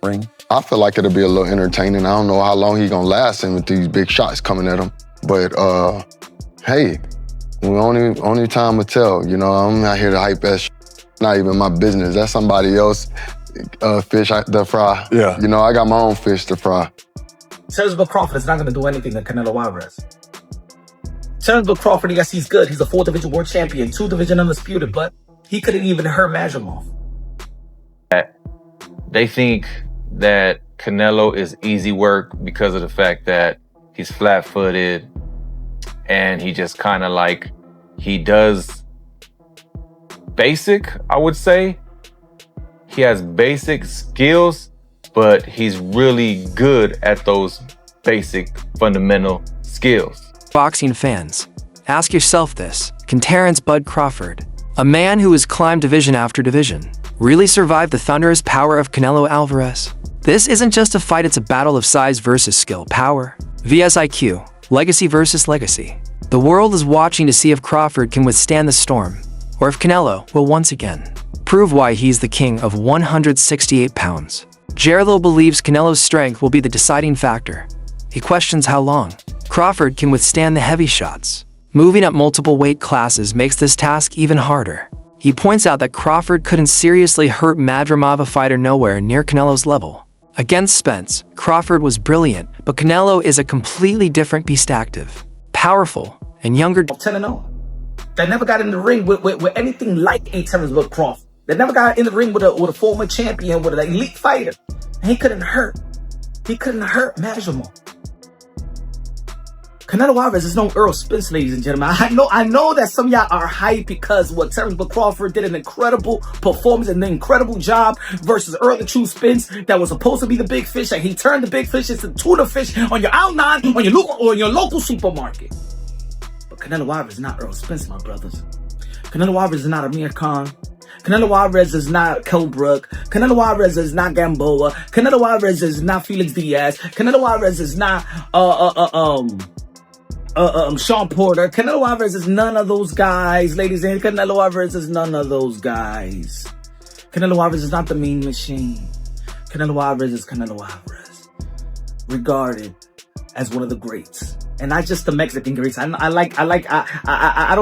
ring? I feel like it'll be a little entertaining. I don't know how long he's gonna last in with these big shots coming at him. But hey, only time will tell. You know, I'm not here to hype that shit. Not even my business. That's somebody else fish to fry. Yeah. You know, I got my own fish to fry. Terence Crawford is not going to do anything to Canelo Alvarez. Terence Crawford, yes, he's good. He's a 4-division world champion, 2-division undisputed, but he couldn't even hurt Madrimov. They think that Canelo is easy work because of the fact that he's flat-footed and he just kind of like, he does basic, I would say. He has basic skills, but he's really good at those basic fundamental skills. Boxing fans, ask yourself this. Can Terence "Bud" Crawford, a man who has climbed division after division, really survive the thunderous power of Canelo Alvarez? This isn't just a fight, it's a battle of size versus skill, power vs IQ, legacy versus legacy. The world is watching to see if Crawford can withstand the storm, or if Canelo will once again prove why he's the king of 168 pounds. Jerlo believes Canelo's strength will be the deciding factor. He questions how long Crawford can withstand the heavy shots. Moving up multiple weight classes makes this task even harder. He points out that Crawford couldn't seriously hurt Madrimov, a fighter nowhere near Canelo's level. Against Spence, Crawford was brilliant, but Canelo is a completely different beast, active, powerful, and younger. 10-0. They never got in the ring with anything like a Terence Crawford. They never got in the ring with a former champion, with an elite fighter. And he couldn't hurt. He couldn't hurt Madrimov. Canelo Alvarez is no Earl Spence, ladies and gentlemen. I know that some of y'all are hyped because what Terence Crawford did an incredible performance and an incredible job versus Earl the True Spence that was supposed to be the big fish, and he turned the big fish into tuna fish on your outline, on your local supermarket. But Canelo Alvarez is not Earl Spence, my brothers. Canelo Alvarez is not Amir Khan. Canelo Alvarez is not Kell Brook. Canelo Alvarez is not Gamboa. Canelo Alvarez is not Felix Diaz. Canelo Alvarez is not Sean Porter. Canelo Alvarez is none of those guys, ladies and gentlemen. Canelo Alvarez is none of those guys. Canelo Alvarez is not the Mean Machine. Canelo Alvarez is Canelo Alvarez, regarded as one of the greats, and not just the Mexican greats. I don't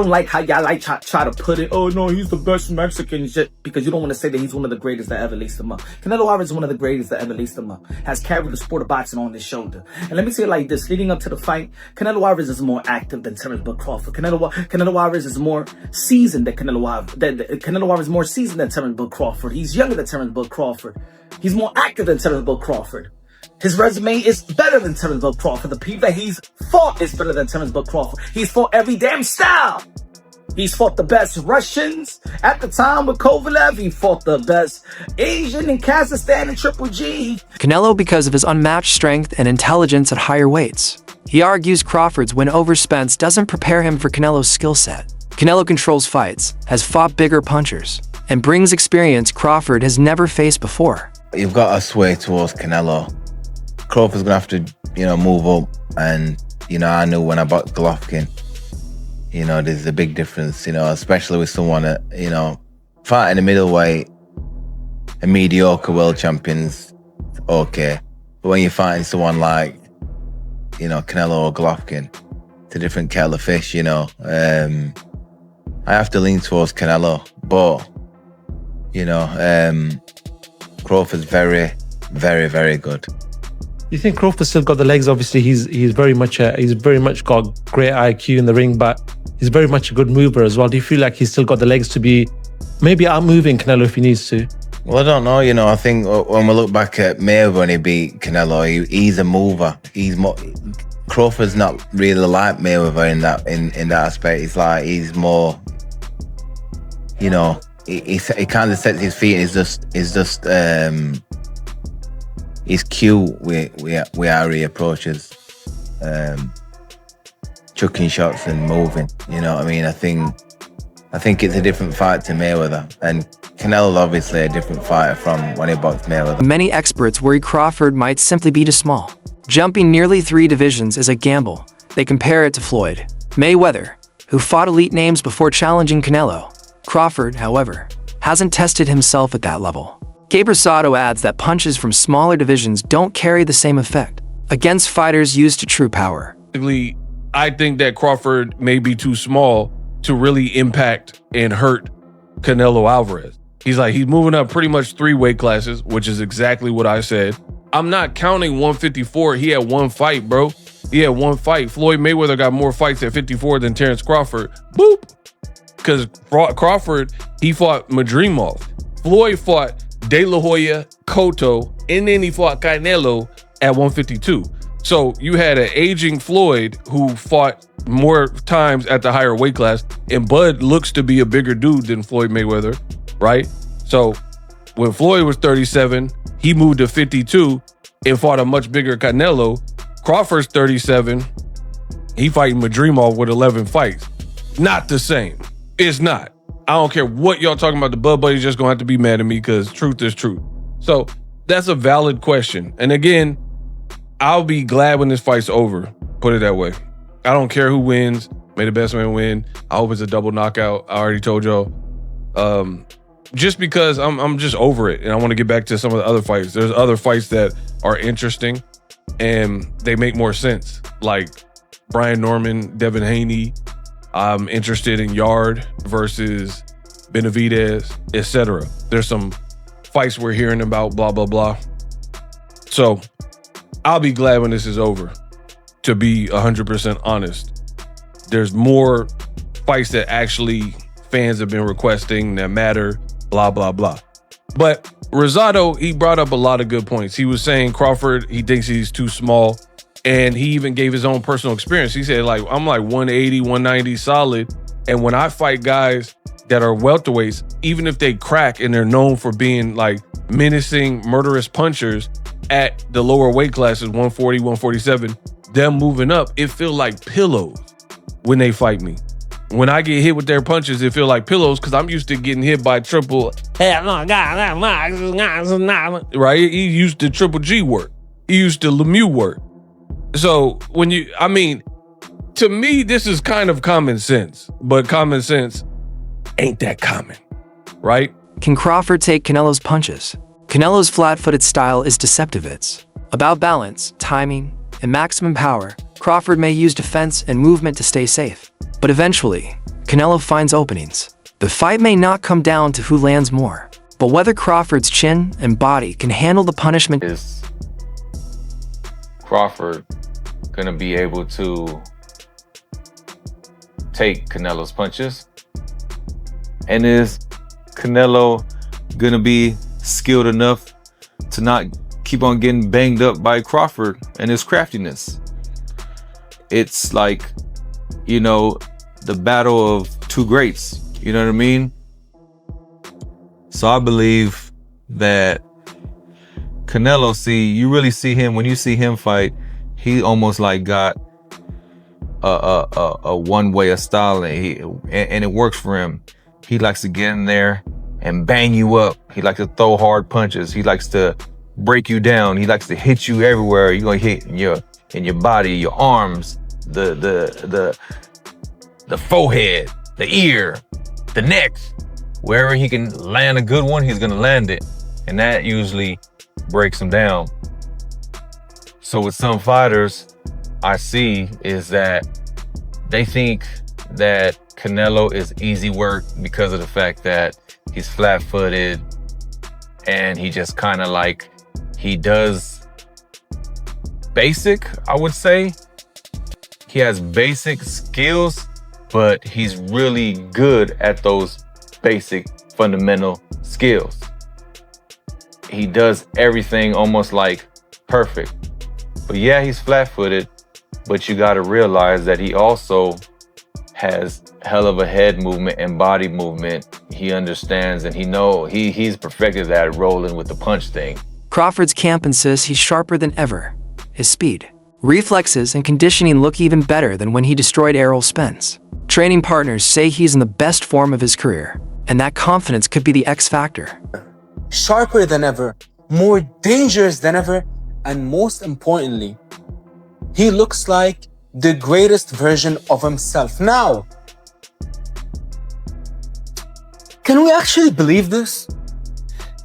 like how y'all like try to put it. Oh no, he's the best Mexican, shit, because you don't want to say that he's one of the greatest that ever laced him up. Canelo Alvarez is one of the greatest that ever laced him up. Has carried the sport of boxing on his shoulder. And let me say it like this: leading up to the fight, Canelo Alvarez is more active than Terence Crawford. Canelo Alvarez is more seasoned than Canelo Alvarez is more seasoned than Terence Crawford. He's younger than Terence Crawford. He's more active than Terence Crawford. His resume is better than Terence Crawford. The people that he's fought is better than Terence Crawford. He's fought every damn style. He's fought the best Russians at the time with Kovalev. He fought the best Asian in Kazakhstan and Triple G. Canelo, because of his unmatched strength and intelligence at higher weights. He argues Crawford's win over Spence doesn't prepare him for Canelo's skill set. Canelo controls fights, has fought bigger punchers, and brings experience Crawford has never faced before. You've got to sway towards Canelo. Crawford's gonna have to, move up, and I knew when I bought Golovkin, there's a big difference, especially with someone that, fighting a middleweight, a mediocre world champion's okay, but when you're fighting someone like, Canelo or Golovkin, it's a different kettle of fish, I have to lean towards Canelo, but Crawford's very, very, very good. You think Crawford's still got the legs? Obviously, he's very much got great IQ in the ring, but he's very much a good mover as well. Do you feel like he's still got the legs to be maybe out-moving Canelo if he needs to? Well, I don't know. I think when we look back at Mayweather when he beat Canelo, he's a mover. Crawford's not really like Mayweather in that aspect. It's like he's more, he kind of sets his feet and he's cute with how he approaches chucking shots and moving. You know what I mean? I think it's a different fight to Mayweather, and Canelo's obviously a different fighter from when he boxed Mayweather. Many experts worry Crawford might simply be too small. Jumping nearly 3 divisions is a gamble. They compare it to Floyd Mayweather, who fought elite names before challenging Canelo. Crawford, however, hasn't tested himself at that level. Gabe Rosado adds that punches from smaller divisions don't carry the same effect against fighters used to true power. I think that Crawford may be too small to really impact and hurt Canelo Alvarez. He's moving up pretty much 3 weight classes, which is exactly what I said. I'm not counting 154. He had 1 fight, bro. He had 1 fight. Floyd Mayweather got more fights at 54 than Terence Crawford. Boop. Because Crawford, he fought Madrimov. Floyd fought De La Hoya, Cotto, and then he fought Canelo at 152. So you had an aging Floyd who fought more times at the higher weight class, and Bud looks to be a bigger dude than Floyd Mayweather, right? So when Floyd was 37, he moved to 52 and fought a much bigger Canelo. Crawford's 37, he fighting Madrimov with 11 fights. Not the same. It's not. I don't care what y'all talking about. The Bud Buddy's just gonna have to be mad at me because truth is truth. So that's a valid question. And again, I'll be glad when this fight's over. Put it that way. I don't care who wins. May the best man win. I hope it's a double knockout. I already told y'all. Just because I'm just over it and I want to get back to some of the other fights. There's other fights that are interesting and they make more sense. Like Brian Norman, Devin Haney. I'm interested in Yard versus Benavidez, etc. There's some fights we're hearing about, blah, blah, blah. So I'll be glad when this is over, to be 100% honest. There's more fights that actually fans have been requesting that matter, blah, blah, blah. But Rosado, he brought up a lot of good points. He was saying Crawford, he thinks he's too small. And he even gave his own personal experience. He said, I'm 180, 190 solid. And when I fight guys that are welterweights, even if they crack and they're known for being menacing, murderous punchers at the lower weight classes, 140, 147, them moving up, it feel like pillows when they fight me. When I get hit with their punches, it feel like pillows because I'm used to getting hit by triple. Right? He used to Triple G work. He used to Lemieux work. So to me, this is kind of common sense, but common sense ain't that common, right? Can Crawford take Canelo's punches? Canelo's flat-footed style is deceptive. It's about balance, timing, and maximum power. Crawford may use defense and movement to stay safe, but eventually, Canelo finds openings. The fight may not come down to who lands more, but whether Crawford's chin and body can handle the punishment. Is Crawford gonna be able to take Canelo's punches? And is Canelo gonna be skilled enough to not keep on getting banged up by Crawford and his craftiness? It's the battle of two greats, you know what I mean? So I believe that Canelo, you really see him, when you see him fight, he almost got a one way of style, and it works for him. He likes to get in there and bang you up. He likes to throw hard punches. He likes to break you down. He likes to hit you everywhere. You're gonna hit in your body, your arms, the forehead, the ear, the neck. Wherever he can land a good one, he's gonna land it, and that usually breaks him down. So with some fighters, I see is that they think that Canelo is easy work because of the fact that he's flat-footed and he just kind of he does basic, I would say. He has basic skills, but he's really good at those basic fundamental skills. He does everything almost perfect. But yeah, he's flat-footed, but you got to realize that he also has hell of a head movement and body movement. He understands and he's perfected that rolling with the punch thing. Crawford's camp insists he's sharper than ever. His speed, reflexes, and conditioning look even better than when he destroyed Errol Spence. Training partners say he's in the best form of his career, and that confidence could be the X factor. Sharper than ever, more dangerous than ever, and most importantly, he looks like the greatest version of himself. Now, can we actually believe this?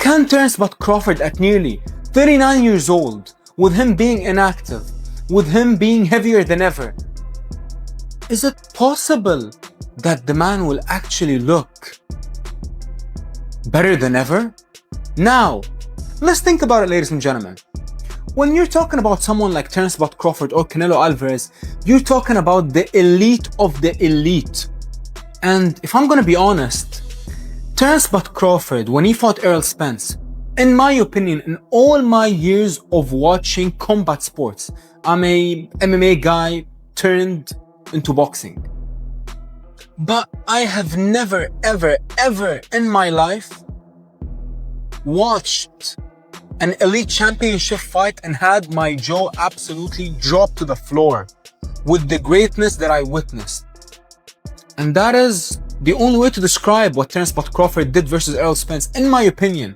Can Terence but Crawford at nearly 39 years old, with him being inactive, with him being heavier than ever, is it possible that the man will actually look better than ever? Now, let's think about it, ladies and gentlemen. When you're talking about someone like Terence Bud Crawford or Canelo Alvarez, you're talking about the elite of the elite. And if I'm gonna be honest, Terence Bud Crawford, when he fought Errol Spence, in my opinion, in all my years of watching combat sports, I'm a MMA guy turned into boxing. But I have never, ever, ever in my life watched an elite championship fight and had my jaw absolutely drop to the floor with the greatness that I witnessed. And that is the only way to describe what Terence Bud Crawford did versus Errol Spence. In my opinion,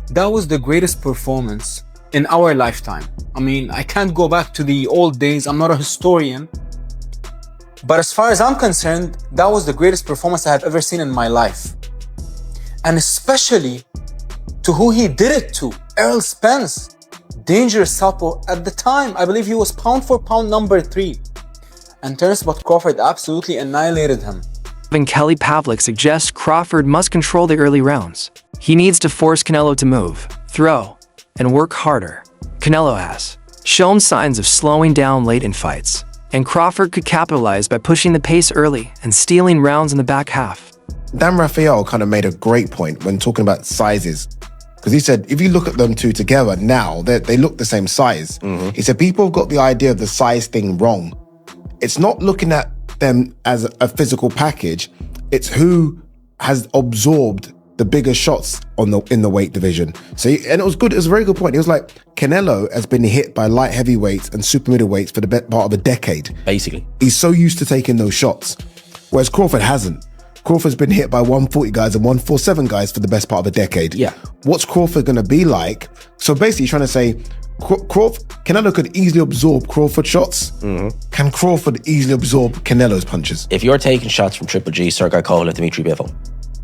that was the greatest performance in our lifetime. I mean, I can't go back to the old days. I'm not a historian. But as far as I'm concerned, that was the greatest performance I have ever seen in my life. And especially to who he did it to, Errol Spence. Dangerous southpaw at the time. I believe he was pound for pound number 3. And Terence Bud Crawford absolutely annihilated him. Kelly Pavlik suggests Crawford must control the early rounds. He needs to force Canelo to move, throw, and work harder. Canelo has shown signs of slowing down late in fights, and Crawford could capitalize by pushing the pace early and stealing rounds in the back half. Dan Rafael kind of made a great point when talking about sizes. Because he said, if you look at them two together now, they look the same size. He said, people have got the idea of the size thing wrong. It's not looking at them as a physical package. It's who has absorbed the bigger shots in the weight division. And it was good. It was a very good point. He was like, Canelo has been hit by light heavyweights and super middleweights for the best part of a decade. Basically. He's so used to taking those shots. Whereas Crawford hasn't. Crawford's been hit by 140 guys and 147 guys for the best part of a decade. Yeah. What's Crawford going to be like? So basically, trying to say, Canelo could easily absorb Crawford shots. Can Crawford easily absorb Canelo's punches? If you're taking shots from Triple G, Sergey Kovalev, Dimitri Bivol,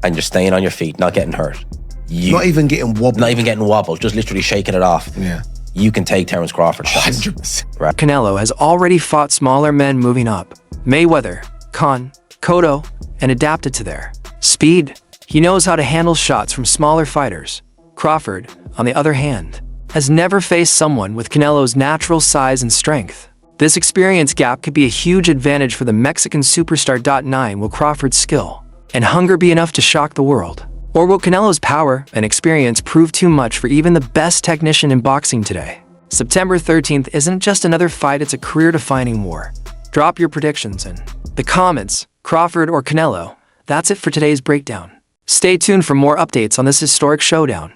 and you're staying on your feet, not getting hurt, not even getting wobbled, just literally shaking it off. Yeah. You can take Terence Crawford shots. 100%. Right. Canelo has already fought smaller men moving up. Mayweather, Khan, Cotto, and adapted to their speed. He knows how to handle shots from smaller fighters. Crawford, on the other hand, has never faced someone with Canelo's natural size and strength. This experience gap could be a huge advantage for the Mexican superstar. 9. Will Crawford's skill and hunger be enough to shock the world? Or will Canelo's power and experience prove too much for even the best technician in boxing today? September 13th isn't just another fight, it's a career-defining war. Drop your predictions in the comments, Crawford or Canelo. That's it for today's breakdown. Stay tuned for more updates on this historic showdown.